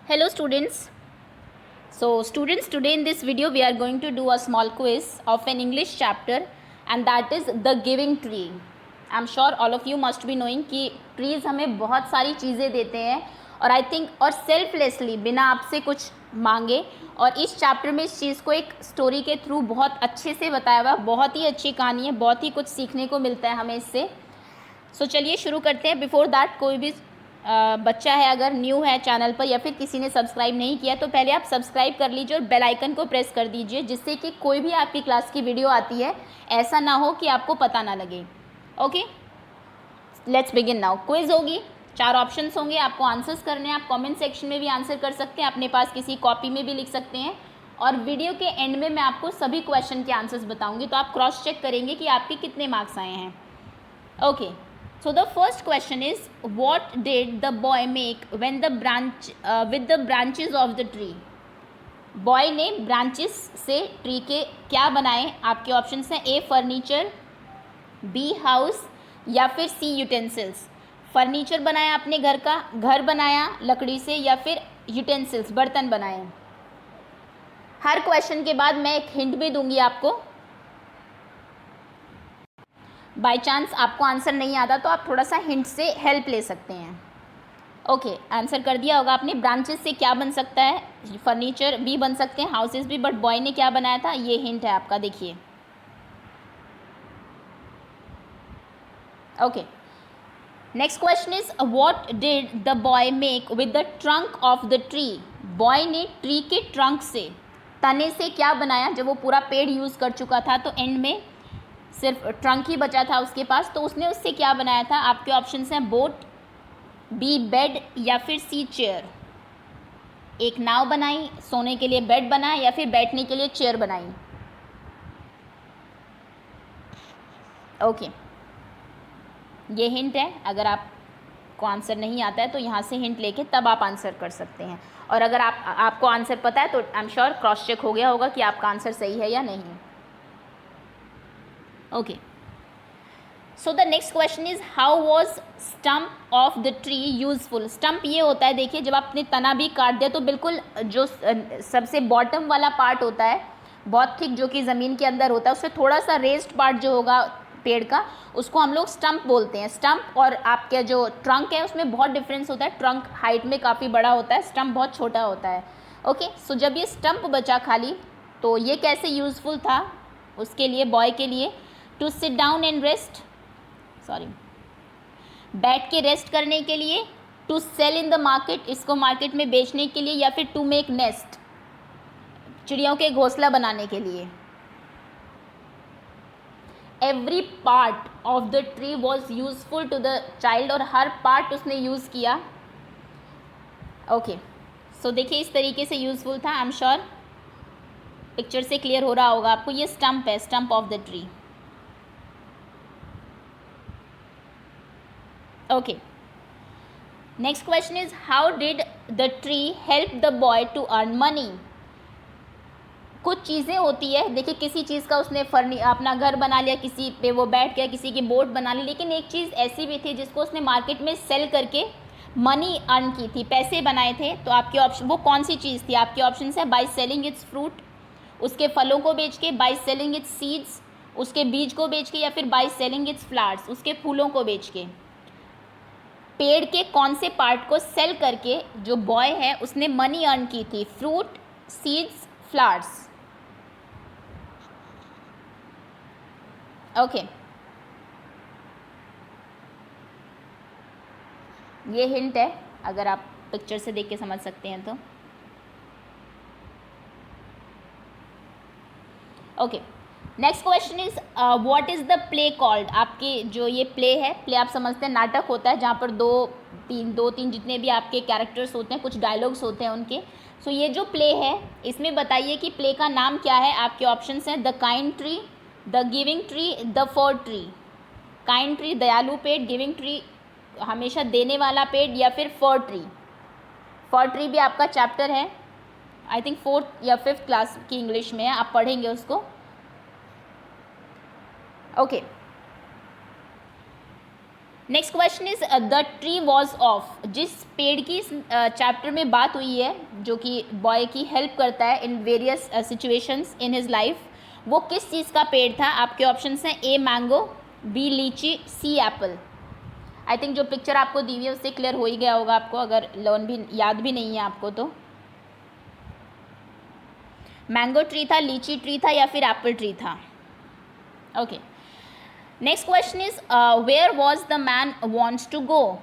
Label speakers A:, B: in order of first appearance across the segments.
A: Hello students. So students, today in this video we are going to do a small quiz of an English chapter and that is the giving tree. I am sure all of you must be knowing कि trees हमें बहुत सारी चीज़ें देते हैं और I think और selflessly बिना आपसे कुछ मांगे, और इस चैप्टर में इस चीज़ को एक स्टोरी के थ्रू बहुत अच्छे से बताया हुआ, बहुत ही अच्छी कहानी है, बहुत ही कुछ सीखने को मिलता है हमें इससे। सो चलिए शुरू करते हैं। बिफोर दैट कोई भी बच्चा है अगर न्यू है चैनल पर या फिर किसी ने सब्सक्राइब नहीं किया तो पहले आप सब्सक्राइब कर लीजिए और बेल आइकन को प्रेस कर दीजिए, जिससे कि कोई भी आपकी क्लास की वीडियो आती है ऐसा ना हो कि आपको पता ना लगे। Okay, let's begin now. Quiz होगी, 4 ऑप्शंस होंगे, आपको आंसर्स करने हैं। आप कमेंट सेक्शन में भी आंसर कर सकते हैं, अपने पास किसी कॉपी में भी लिख सकते हैं, और वीडियो के एंड में मैं आपको सभी क्वेश्चन के आंसर्स बताऊंगी, तो आप क्रॉस चेक करेंगे कि आपके कितने मार्क्स आए हैं। Okay, so the first question is, what did the boy make when the with the branches of the tree? Boy ने ब्रांचेस से ट्री के क्या बनाए? आपके ऑप्शंस हैं ए फर्नीचर, बी हाउस या फिर सी यूटेंसिल्स। फर्नीचर बनाया अपने घर का, घर बनाया लकड़ी से, या फिर यूटेंसिल्स बर्तन बनाए। हर क्वेश्चन के बाद मैं एक हिंट भी दूंगी आपको। बाय चांस आपको आंसर नहीं आता तो आप थोड़ा सा हिंट से हेल्प ले सकते हैं। ओके, आंसर कर दिया होगा आपने। ब्रांचेस से क्या बन सकता है? फर्नीचर भी बन सकते हैं, हाउसेस भी, बट बॉय ने क्या बनाया था ये हिंट है आपका, देखिए। Okay, next question is, what did the boy make with the trunk of the tree? Boy ने ट्री के ट्रंक से, तने से क्या बनाया? जब वो पूरा पेड़ यूज़ कर चुका था तो एंड में सिर्फ ट्रंक ही बचा था उसके पास, तो उसने उससे क्या बनाया था? आपके ऑप्शंस हैं बोट, बी बेड या फिर सी चेयर। एक नाव बनाई, सोने के लिए बेड बनाया, या फिर बैठने के लिए चेयर बनाई। ओके, ये हिंट है। अगर आपको आंसर नहीं आता है तो यहाँ से हिंट लेके तब आप आंसर कर सकते हैं, और अगर आपको आंसर पता है तो I am sure cross check हो गया होगा कि आपका आंसर सही है या नहीं। Okay, so the next question is, how was stump of the tree useful? Stump ये होता है, देखिए, जब आपने तना भी काट दिया तो बिल्कुल जो सबसे बॉटम वाला पार्ट होता है बहुत थिक, जो कि ज़मीन के अंदर होता है, उससे थोड़ा सा रेस्ड पार्ट जो होगा पेड़ का, उसको हम लोग स्टम्प बोलते हैं। स्टम्प और आपके जो ट्रंक है उसमें बहुत डिफरेंस होता है। ट्रंक हाइट में काफ़ी बड़ा होता है, स्टम्प बहुत छोटा होता है। ओके, सो जब ये स्टम्प बचा खाली तो ये कैसे यूज़फुल था उसके लिए, बॉय के लिए? To sit down and rest, बैठ के रेस्ट करने के लिए, to sell in the market, इसको मार्केट में बेचने के लिए, या फिर टू मेक नेस्ट, चिड़ियों के घोंसला बनाने के लिए। Every part of the tree was useful to the child, और हर पार्ट उसने यूज़ किया। ओके, सो देखिए इस तरीके से यूजफुल था। आई एम श्योर पिक्चर से क्लियर हो रहा होगा आपको। ये स्टम्प है, stump of the tree. Okay, next question is, how did the tree help the boy to earn money? कुछ चीज़ें होती है, देखिए, किसी चीज़ का उसने अपना घर बना लिया, किसी पे वो बैठ गया, किसी की बोट बना ली, लेकिन एक चीज़ ऐसी भी थी जिसको उसने मार्केट में सेल करके मनी अर्न की थी, पैसे बनाए थे। तो आपके ऑप्शन, वो कौन सी चीज़ थी? आपके ऑप्शन है बाय सेलिंग इट्स फ्रूट, उसके फलों को बेच के, बाय सेलिंग इट्स सीड्स, उसके बीज को बेच के, या फिर बाय सेलिंग इट्स फ्लावर्स, उसके फूलों को बेच के। पेड़ के कौन से पार्ट को सेल करके जो बॉय है उसने मनी अर्न की थी? Fruit, seeds, flowers. ओके, ये हिंट है, अगर आप पिक्चर से देख के समझ सकते हैं तो। Okay, next question is, what is the play called? आपके जो ये प्ले है, प्ले आप समझते हैं नाटक होता है जहाँ पर दो तीन जितने भी आपके कैरेक्टर्स होते हैं, कुछ डायलॉग्स होते हैं उनके। सो ये जो प्ले है इसमें बताइए कि प्ले का नाम क्या है? आपके ऑप्शंस हैं the kind tree, the giving tree, the for tree. Kind tree दयालु पेड़, गिविंग ट्री हमेशा देने वाला पेड़, या फिर फॉर ट्री। फॉर ट्री भी आपका चैप्टर है, आई थिंक 4th या 5th क्लास की इंग्लिश में है, आप पढ़ेंगे उसको। Okay, next question is the tree was of. जिस पेड़ की चैप्टर में बात हुई है, जो कि बॉय की हेल्प करता है in various situations in his life, वो किस चीज़ का पेड़ था? आपके ऑप्शंस हैं ए मैंगो, बी लीची, सी एप्पल। आई थिंक जो पिक्चर आपको दी हुई है उससे क्लियर हो ही गया होगा आपको, अगर लर्न भी याद भी नहीं है आपको तो। मैंगो ट्री था, लीची ट्री था, या फिर एप्पल ट्री था? Okay, next question is where was the man wants to go.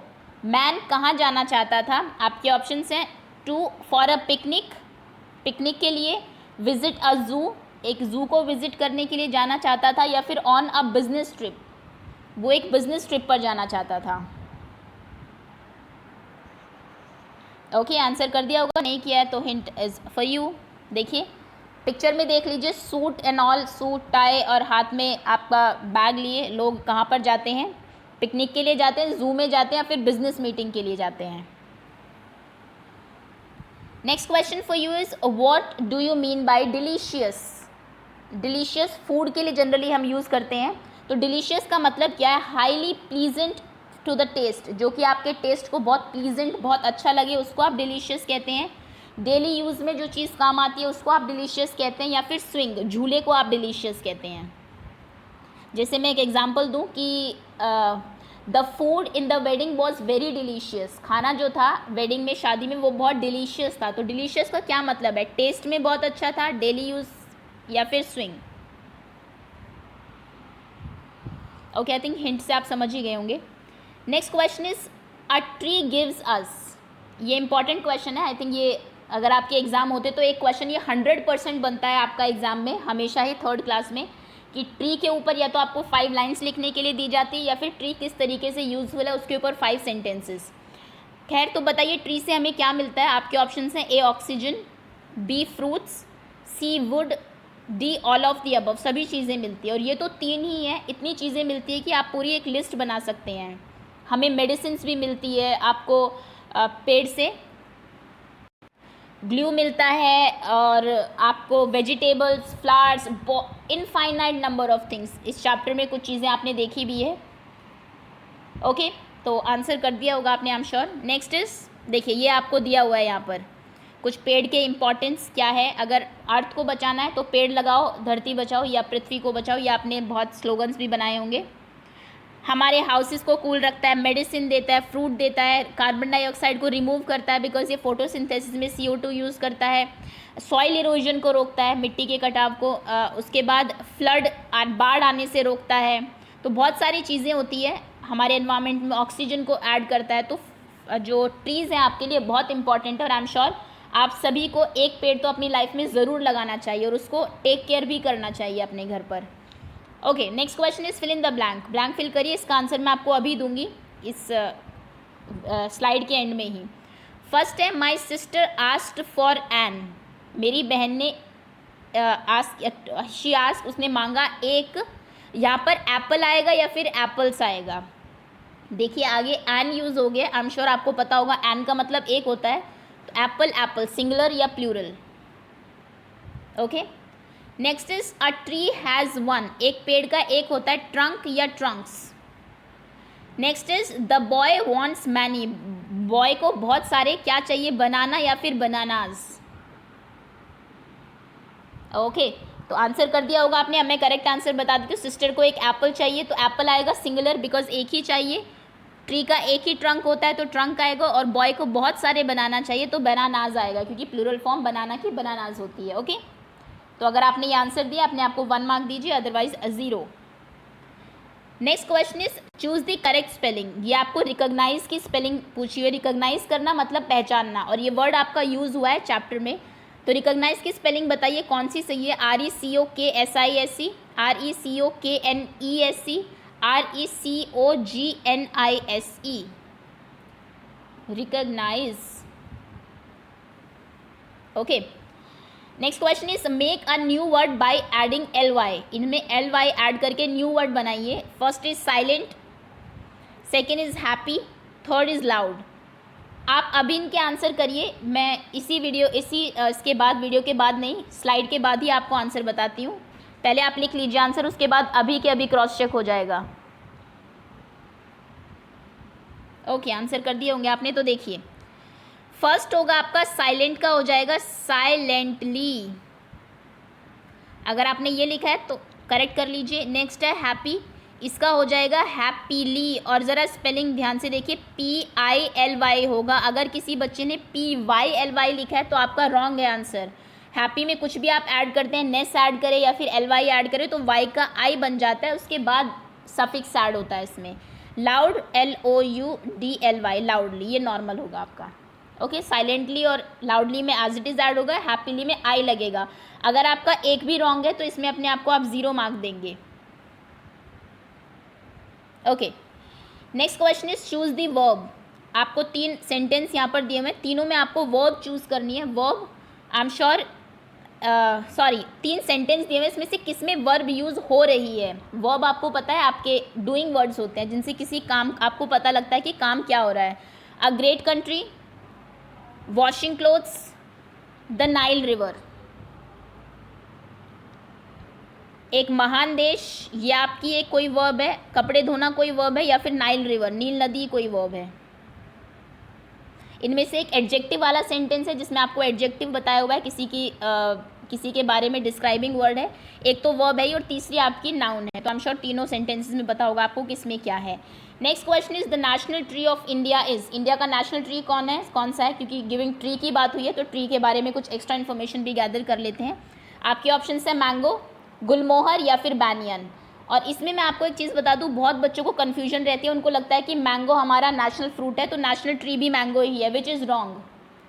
A: Man कहाँ जाना चाहता था? आपके ऑप्शंस हैं to for a picnic, picnic के लिए, विजिट अ जू, एक जू को विजिट करने के लिए जाना चाहता था, या फिर ऑन अ बिजनेस ट्रिप, वो एक बिजनेस ट्रिप पर जाना चाहता था। ओके, आंसर कर दिया होगा, नहीं किया है तो हिंट इज फॉर यू। देखिए पिक्चर में देख लीजिए, suit and all, suit tie और हाथ में आपका बैग लिए लोग कहाँ पर जाते हैं? पिकनिक के लिए जाते हैं, जू में जाते हैं, या फिर बिजनेस मीटिंग के लिए जाते हैं। Next question for you is what do you mean by delicious. Delicious food के लिए जनरली हम यूज़ करते हैं, तो डिलीशियस का मतलब क्या है? Highly pleasant to the taste, जो कि आपके टेस्ट को बहुत प्लीजेंट, बहुत अच्छा लगे, उसको आप डिलीशियस कहते हैं। डेली यूज़ में जो चीज़ काम आती है उसको आप डिलीशियस कहते हैं, या फिर स्विंग, झूले को आप डिलीशियस कहते हैं। जैसे मैं एक एग्जांपल दूं कि the food in the wedding was very delicious, खाना जो था वेडिंग में, शादी में, वो बहुत डिलीशियस था। तो डिलीशियस का क्या मतलब है? टेस्ट में बहुत अच्छा था, डेली यूज़, या फिर swing. Okay, I think hint से आप समझ ही गए होंगे। Next question is a tree gives us. ये इंपॉर्टेंट क्वेश्चन है, आई थिंक ये अगर आपके एग्ज़ाम होते तो एक क्वेश्चन ये 100% बनता है आपका एग्ज़ाम में, हमेशा ही थर्ड क्लास में, कि ट्री के ऊपर या तो आपको 5 लाइन्स लिखने के लिए दी जाती है, या फिर ट्री किस तरीके से यूजफुल है उसके ऊपर 5 सेंटेंसेस। खैर, तो बताइए ट्री से हमें क्या मिलता है? आपके ऑप्शन हैं A oxygen, B fruits, C wood, D all of the above. सभी चीज़ें मिलती है, और ये तो 3 ही हैं, इतनी चीज़ें मिलती है कि आप पूरी एक लिस्ट बना सकते हैं। हमें मेडिसिन भी मिलती है, आपको पेड़ से ग्लू मिलता है, और आपको vegetables, flowers, infinite number of things. इस चैप्टर में कुछ चीज़ें आपने देखी भी है। ओके, तो आंसर कर दिया होगा आपने, आई एम श्योर। नेक्स्ट इज, देखिए ये आपको दिया हुआ है यहाँ पर कुछ पेड़ के इंपॉर्टेंस क्या है। अगर अर्थ को बचाना है तो पेड़ लगाओ, धरती बचाओ, या पृथ्वी को बचाओ, या आपने बहुत स्लोगन्स भी बनाए होंगे। हमारे हाउसेस को कूल रखता है, मेडिसिन देता है, फ्रूट देता है, कार्बन डाइऑक्साइड को रिमूव करता है बिकॉज ये फोटोसिंथेसिस में CO2 यूज़ करता है, सॉइल इरोजन को रोकता है, मिट्टी के कटाव को, उसके बाद फ्लड, बाढ़ आने से रोकता है। तो बहुत सारी चीज़ें होती है, हमारे एनवायरनमेंट में ऑक्सीजन को ऐड करता है। तो जो ट्रीज़ हैं आपके लिए बहुत इंपॉर्टेंट है, और आई एम श्योर आप सभी को एक पेड़ तो अपनी लाइफ में ज़रूर लगाना चाहिए, और उसको टेक केयर भी करना चाहिए अपने घर पर। Okay, next question is fill in the blank. Blank fill करिए, इसका आंसर मैं आपको अभी दूंगी इस स्लाइड के एंड में ही। फर्स्ट है my sister asked for an. मेरी बहन ने शी आस्क्ड, उसने मांगा एक। यहाँ पर एप्पल आएगा या फिर एप्पल्स आएगा? देखिए आगे एन यूज़ हो गया, आई एम श्योर आपको पता होगा एन का मतलब एक होता है। तो apple, apple singular or plural? Okay, next is a tree has one. एक पेड़ का एक होता है trunk or trunks. Next is the boy wants many. बॉय को बहुत सारे क्या चाहिए? बनाना या फिर बनानाज? ओके, तो आंसर कर दिया होगा आपने। अब मैं करेक्ट आंसर बता देती हूँ। सिस्टर को एक एप्पल चाहिए तो एप्पल आएगा सिंगुलर, बिकॉज एक ही चाहिए। ट्री का एक ही ट्रंक होता है तो ट्रंक आएगा, और बॉय को बहुत सारे बनाना चाहिए तो बनानाज आएगा, क्योंकि प्लूरल फॉर्म बनाना की बनानाज होती है। ओके, तो अगर आपने ये आंसर दिया अपने आप को 1 मार्क दीजिए, otherwise 0। Next question is choose the correct spelling. ये आपको रिकॉग्नाइज की स्पेलिंग पूछी हुई है। रिकॉग्नाइज करना मतलब पहचानना, और ये वर्ड आपका यूज हुआ है चैप्टर में। तो रिकॉग्नाइज की स्पेलिंग बताइए कौन सी सही है? RECOKSISE, RECOKNESE, RECOGNISE। Recognise. Okay, next question is make a new word by adding LY। इनमें LY ऐड करके न्यू वर्ड बनाइए। First is silent, second is happy, third is loud. आप अभी इनके आंसर करिए, मैं इसके बाद, वीडियो के बाद नहीं, स्लाइड के बाद ही आपको आंसर बताती हूँ। पहले आप लिख लीजिए आंसर, उसके बाद अभी के अभी क्रॉस चेक हो जाएगा। ओके, आंसर कर दिए होंगे आपने। तो देखिए फर्स्ट होगा आपका साइलेंट का, हो जाएगा साइलेंटली। अगर आपने ये लिखा है तो करेक्ट कर लीजिए। नेक्स्ट है हैप्पी, इसका हो जाएगा हैप्पीली। और ज़रा स्पेलिंग ध्यान से देखिए, PILY होगा। अगर किसी बच्चे ने PYLY लिखा है तो आपका रॉन्ग है आंसर। हैप्पी में कुछ भी आप ऐड करते हैं, नेस ऐड करें या फिर LY ऐड करें तो Y का I बन जाता है, उसके बाद सफिक्स ऐड होता है इसमें। लाउड LOUDLY, लाउडली, ये नॉर्मल होगा आपका। ओके, साइलेंटली और लाउडली में एज इट इज़ ऐड होगा, हैप्पीली में I लगेगा। अगर आपका एक भी रॉन्ग है तो इसमें अपने आप को आप 0 मार्क देंगे। Okay, next question is choose the verb. आपको 3 सेंटेंस यहाँ पर दिए हुए हैं, तीनों में आपको वर्ब चूज करनी है। Verb, I am sure, 3 sentence दिए हुए, इसमें से किस में वर्ब यूज़ हो रही है। वर्ब आपको पता है आपके डूइंग वर्ड्स होते हैं जिनसे किसी काम आपको पता लगता है कि काम क्या हो रहा है। A great country, washing clothes, the Nile river. एक महान देश, ये आपकी एक कोई वर्ब है। कपड़े धोना कोई वर्ब है, या फिर नाइल रिवर, नील नदी कोई वर्ब है। इनमें से एक एडजेक्टिव वाला सेंटेंस है जिसमें आपको एडजेक्टिव बताया हुआ है, किसी के बारे में डिस्क्राइबिंग वर्ड है। एक तो वर्ब है और तीसरी आपकी नाउन है। तो आई एम श्योर तीनों सेंटेंसेस में पता होगा आपको किसमें क्या है। Next question is the national tree of India is. India का नेशनल ट्री कौन सा है, क्योंकि गिविंग ट्री की बात हुई है तो ट्री के बारे में कुछ एक्स्ट्रा इन्फॉर्मेशन भी गैदर कर लेते हैं। आपके ऑप्शन है मैंगो, गुलमोहर या फिर बैनियन। और इसमें मैं आपको एक चीज़ बता दूं, बहुत बच्चों को कन्फ्यूजन रहती है, उनको लगता है कि मैंगो हमारा नेशनल फ्रूट है तो नेशनल ट्री भी मैंगो ही है, विच इज़ रॉन्ग।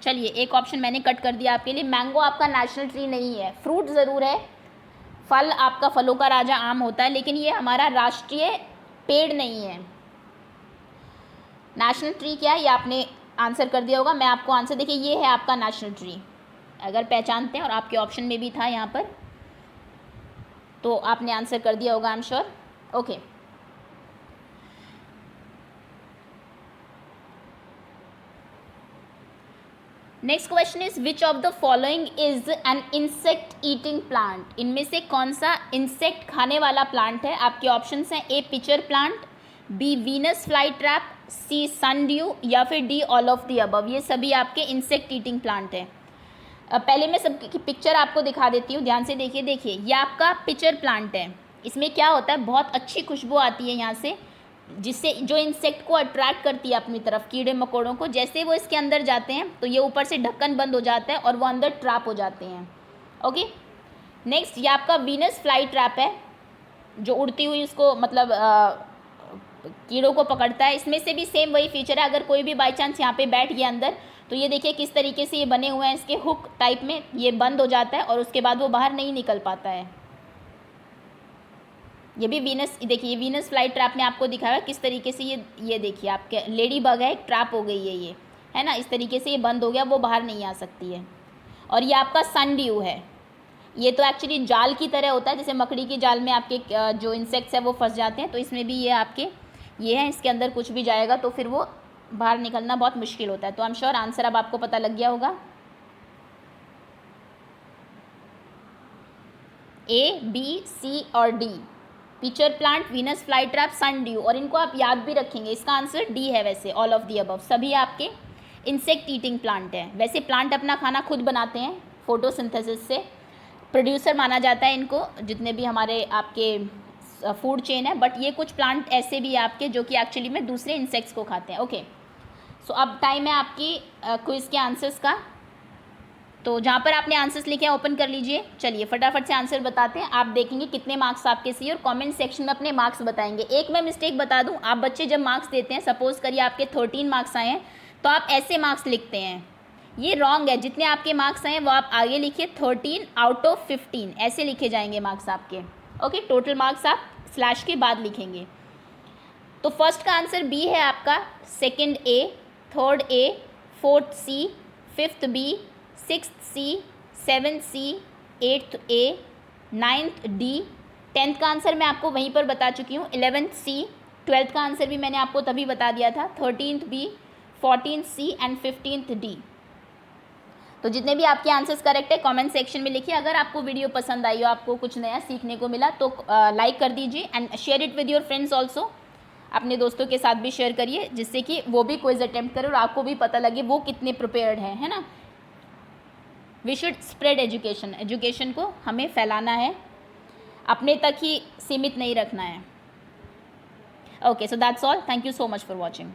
A: चलिए एक ऑप्शन मैंने कट कर दिया आपके लिए, मैंगो आपका नेशनल ट्री नहीं है। फ्रूट ज़रूर है, फल आपका फलों का राजा आम होता है, लेकिन ये हमारा राष्ट्रीय पेड़ नहीं है। नेशनल ट्री क्या है ये आपने आंसर कर दिया होगा। मैं आपको आंसर, देखिए ये है आपका नेशनल ट्री, अगर पहचानते हैं, और आपके ऑप्शन में भी था यहाँ पर, तो आपने आंसर कर दिया होगा आई am sure. Okay, next question is which of the following is an insect eating plant. इनमें से कौन सा इंसेक्ट खाने वाला प्लांट है। आपके ऑप्शन हैं A pitcher plant, B Venus flytrap, C sundew, या फिर D all of the above. ये सभी आपके इंसेक्ट ईटिंग प्लांट है। पहले मैं सबकी पिक्चर आपको दिखा देती हूँ, ध्यान से देखिए ये आपका पिचर प्लांट है। इसमें क्या होता है, बहुत अच्छी खुशबू आती है यहाँ से, जिससे जो इंसेक्ट को अट्रैक्ट करती है अपनी तरफ, कीड़े मकोड़ों को। जैसे वो इसके अंदर जाते हैं तो ये ऊपर से ढक्कन बंद हो जाता है और वो अंदर ट्रैप हो जाते हैं। ओके, नेक्स्ट ये आपका वीनस फ्लाई ट्रैप है, जो उड़ती हुई उसको मतलब कीड़ों को पकड़ता है। इसमें से भी सेम वही फीचर है, अगर कोई भी बाई चांस यहाँ पे बैठ गया अंदर तो ये देखिए किस तरीके से ये बने हुए हैं, इसके हुक टाइप में, ये बंद हो जाता है और उसके बाद वो बाहर नहीं निकल पाता है। ये भी वीनस, देखिए वीनस फ्लाई ट्रैप में आपको दिखाया है किस तरीके से ये देखिए आपके लेडी बग है, एक ट्रैप हो गई है ये, है ना, इस तरीके से ये बंद हो गया, वो बाहर नहीं आ सकती है। और ये आपका सनड्यू है, ये तो एक्चुअली जाल की तरह होता है, जैसे मकड़ी की जाल में आपके जो इंसेक्ट्स है वो फंस जाते हैं, तो इसमें भी ये आपके ये है, इसके अंदर कुछ भी जाएगा तो फिर वो बाहर निकलना बहुत मुश्किल होता है। तो आई एम श्योर आंसर अब आपको पता लग गया होगा, ए, बी, सी और D, pitcher plant, Venus fly trap, sundew. और इनको आप याद भी रखेंगे, इसका आंसर डी है। वैसे ऑल ऑफ दी अबव सभी आपके इंसेक्ट ईटिंग प्लांट हैं। वैसे प्लांट अपना खाना खुद बनाते हैं, फोटोसिंथेसिस से प्रोड्यूसर माना जाता है इनको, जितने भी हमारे आपके फूड चेन है। बट ये कुछ प्लांट ऐसे भी आपके जो कि एक्चुअली में दूसरे इंसेक्ट्स को खाते हैं। ओके, सो अब टाइम है आपकी क्विज़ के आंसर्स का। तो जहाँ पर आपने आंसर्स लिखे हैं ओपन कर लीजिए। चलिए फटाफट से आंसर बताते हैं, आप देखेंगे कितने मार्क्स आपके सही, और कमेंट सेक्शन में अपने मार्क्स बताएंगे। एक मैं मिस्टेक बता दूं, आप बच्चे जब मार्क्स देते हैं, सपोज करिए आपके 13 मार्क्स आए हैं तो आप ऐसे मार्क्स लिखते हैं, ये रॉन्ग है। जितने आपके मार्क्स आए हैं वो आप आगे लिखिए 13 आउट ऑफ 15, ऐसे लिखे जाएंगे मार्क्स आपके। ओके, टोटल मार्क्स आप स्लैश के बाद लिखेंगे। तो फर्स्ट का आंसर बी है आपका, second A, third A, fourth C, fifth B, sixth C, seventh C, eighth A, ninth D, 10th का आंसर मैं आपको वहीं पर बता चुकी हूँ, 11th सी, 12th का आंसर भी मैंने आपको तभी बता दिया था, 13th B, 14th C and 15th D. तो जितने भी आपके आंसर्स करेक्ट है कमेंट सेक्शन में लिखिए। अगर आपको वीडियो पसंद आई हो, आपको कुछ नया सीखने को मिला तो लाइक कर दीजिए and share it with your friends also. अपने दोस्तों के साथ भी शेयर करिए, जिससे कि वो भी क्विज अटेम्प्ट करें और आपको भी पता लगे वो कितने प्रिपेयर्ड हैं, है ना। We should spread education, education को हमें फैलाना है, अपने तक ही सीमित नहीं रखना है। Okay, so that's all, thank you so much for watching.